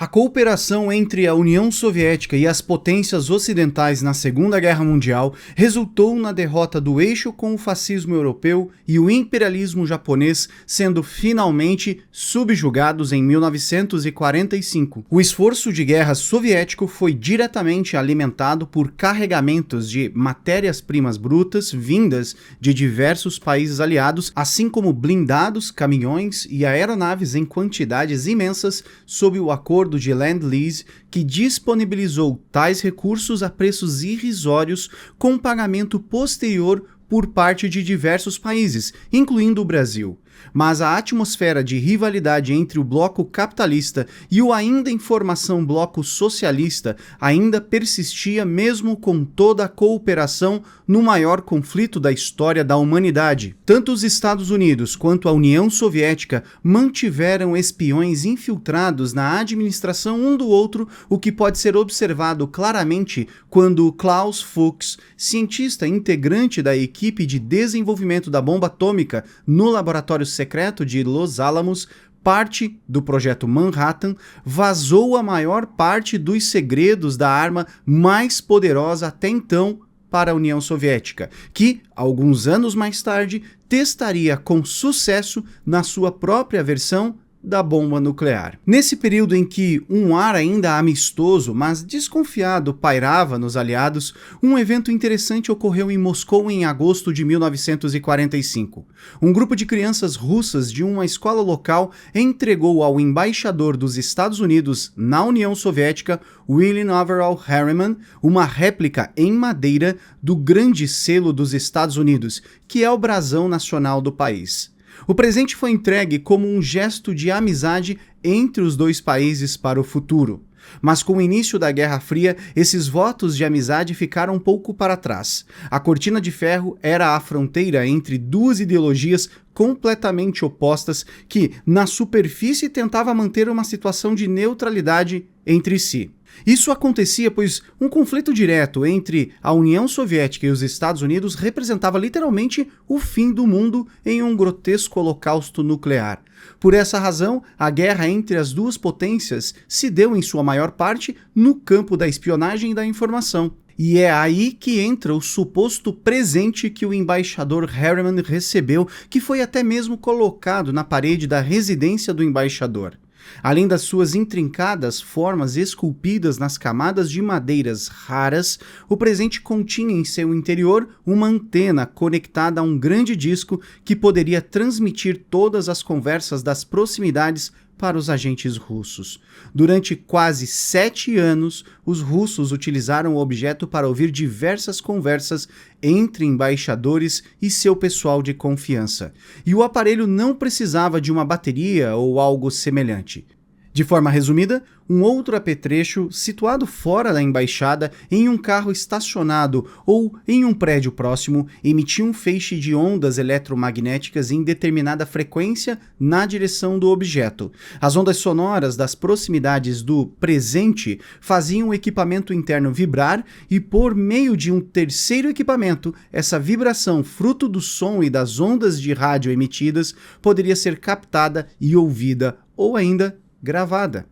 A cooperação entre a União Soviética e as potências ocidentais na Segunda Guerra Mundial resultou na derrota do eixo com o fascismo europeu e o imperialismo japonês sendo finalmente subjugados em 1945. O esforço de guerra soviético foi diretamente alimentado por carregamentos de matérias-primas brutas vindas de diversos países aliados, assim como blindados, caminhões e aeronaves em quantidades imensas sob o acordo de Lend-Lease, que disponibilizou tais recursos a preços irrisórios com pagamento posterior por parte de diversos países, incluindo o Brasil. Mas a atmosfera de rivalidade entre o bloco capitalista e o ainda em formação bloco socialista ainda persistia mesmo com toda a cooperação no maior conflito da história da humanidade. Tanto os Estados Unidos quanto a União Soviética mantiveram espiões infiltrados na administração um do outro, o que pode ser observado claramente quando Klaus Fuchs, cientista integrante da equipe de desenvolvimento da bomba atômica no laboratório secreto de Los Alamos, parte do projeto Manhattan, vazou a maior parte dos segredos da arma mais poderosa até então para a União Soviética, que, alguns anos mais tarde, testaria com sucesso na sua própria versão da bomba nuclear. Nesse período em que um ar ainda amistoso, mas desconfiado, pairava nos aliados, um evento interessante ocorreu em Moscou em agosto de 1945. Um grupo de crianças russas de uma escola local entregou ao embaixador dos Estados Unidos na União Soviética, William Averell Harriman, uma réplica em madeira do grande selo dos Estados Unidos, que é o brasão nacional do país. O presente foi entregue como um gesto de amizade entre os dois países para o futuro. Mas com o início da Guerra Fria, esses votos de amizade ficaram um pouco para trás. A cortina de ferro era a fronteira entre duas ideologias completamente opostas que, na superfície, tentava manter uma situação de neutralidade entre si. Isso acontecia pois um conflito direto entre a União Soviética e os Estados Unidos representava literalmente o fim do mundo em um grotesco holocausto nuclear. Por essa razão, a guerra entre as duas potências se deu em sua maior parte no campo da espionagem e da informação. E é aí que entra o suposto presente que o embaixador Harriman recebeu, que foi até mesmo colocado na parede da residência do embaixador. Além das suas intrincadas formas esculpidas nas camadas de madeiras raras, o presente continha em seu interior uma antena conectada a um grande disco que poderia transmitir todas as conversas das proximidades para os agentes russos. Durante quase 7 anos, os russos utilizaram o objeto para ouvir diversas conversas entre embaixadores e seu pessoal de confiança. E o aparelho não precisava de uma bateria ou algo semelhante. De forma resumida, um outro apetrecho situado fora da embaixada, em um carro estacionado ou em um prédio próximo, emitia um feixe de ondas eletromagnéticas em determinada frequência na direção do objeto. As ondas sonoras das proximidades do presente faziam o equipamento interno vibrar e, por meio de um terceiro equipamento, essa vibração, fruto do som e das ondas de rádio emitidas, poderia ser captada e ouvida ou ainda gravada.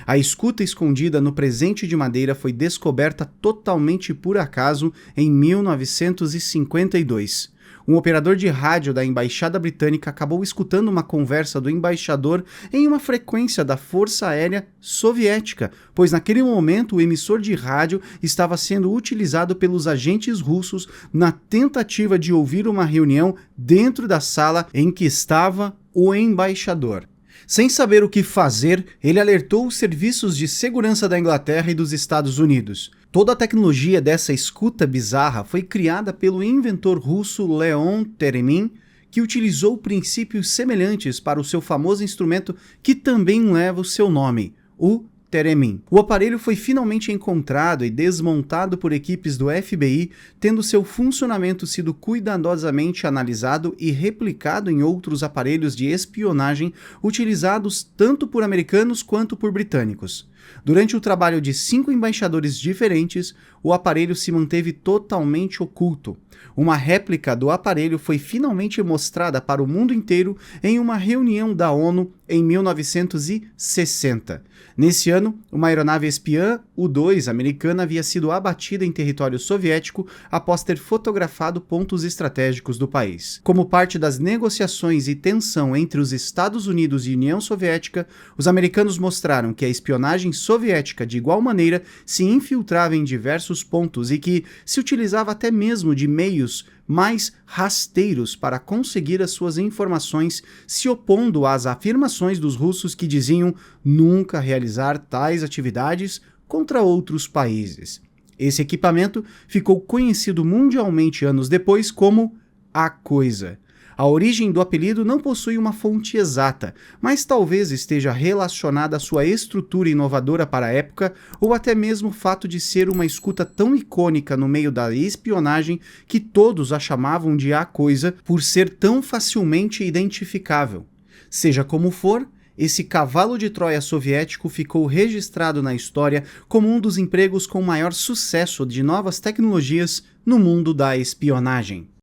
A escuta escondida no presente de madeira foi descoberta totalmente por acaso em 1952. Um operador de rádio da Embaixada Britânica acabou escutando uma conversa do embaixador em uma frequência da Força Aérea Soviética, pois naquele momento o emissor de rádio estava sendo utilizado pelos agentes russos na tentativa de ouvir uma reunião dentro da sala em que estava o embaixador. Sem saber o que fazer, ele alertou os serviços de segurança da Inglaterra e dos Estados Unidos. Toda a tecnologia dessa escuta bizarra foi criada pelo inventor russo Leon Theremin, que utilizou princípios semelhantes para o seu famoso instrumento que também leva o seu nome, o Theremin. O aparelho foi finalmente encontrado e desmontado por equipes do FBI, tendo seu funcionamento sido cuidadosamente analisado e replicado em outros aparelhos de espionagem utilizados tanto por americanos quanto por britânicos. Durante o trabalho de 5 embaixadores diferentes, o aparelho se manteve totalmente oculto. Uma réplica do aparelho foi finalmente mostrada para o mundo inteiro em uma reunião da ONU em 1960. Nesse ano, ano, uma aeronave espiã, U-2, americana, havia sido abatida em território soviético após ter fotografado pontos estratégicos do país. Como parte das negociações e tensão entre os Estados Unidos e União Soviética, os americanos mostraram que a espionagem soviética, de igual maneira, se infiltrava em diversos pontos e que se utilizava até mesmo de meios mais rasteiros para conseguir as suas informações, se opondo às afirmações dos russos que diziam nunca realizar tais atividades contra outros países. Esse equipamento ficou conhecido mundialmente anos depois como A Coisa. A origem do apelido não possui uma fonte exata, mas talvez esteja relacionada à sua estrutura inovadora para a época ou até mesmo o fato de ser uma escuta tão icônica no meio da espionagem que todos a chamavam de A Coisa por ser tão facilmente identificável. Seja como for, esse cavalo de Troia soviético ficou registrado na história como um dos empregos com maior sucesso de novas tecnologias no mundo da espionagem.